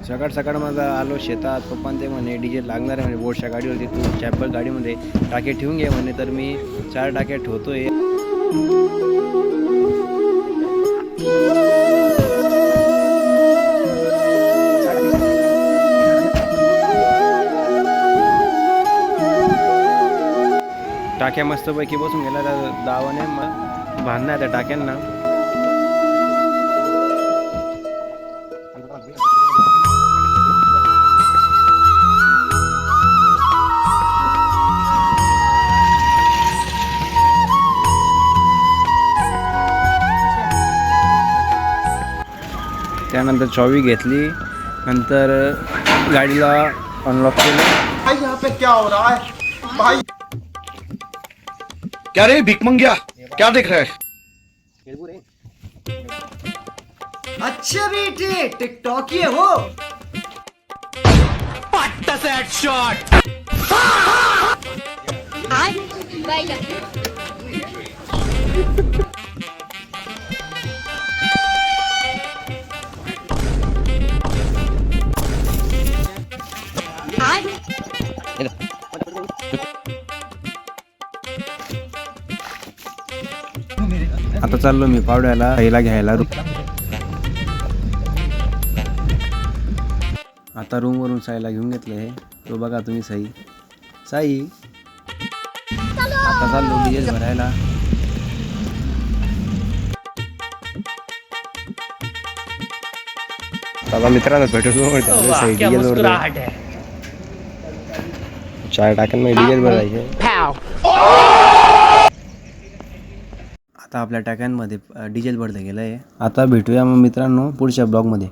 सकाळ सकाळ माझा आलो शेतात. पप्पा ते म्हणे डिझेल लागणार आहे म्हणे बोटच्या गाडीवरती, तू चॅपल गाडीमध्ये टाके ठेवून घे म्हणे. तर मी 4 टाक्या ठेवतोय. टाक्या मस्तपैकी बसून गेला त्या दावाने, मग बांधणार त्या टाक्यांना. त्यानंतर चावी घेतली, नंतर गाडीला अनलॉक केलं. भाई यहाँ पे क्या हो रहा है भाई? क्या रे भिकमंगिया, क्या देख रहा है? अच्छा बेटे टिकटॉक ये हो। आता चाललो मी पावड्याला साईला घ्यायला. आता रूमवरून साईला घेऊन घेतलं आहे. तो बघा तुम्ही साई. आता चाललो डिझेल भरायला. आता मित्रांनो भेटू साई डिझेल भरतो. 4 टाक्यांमध्ये डिझेल भरायचे. आता आपल्या टाक्यांमध्ये डिझेल भरलं गेलं आहे. आता भेटूया मग मित्रांनो पुढच्या ब्लॉगमध्ये.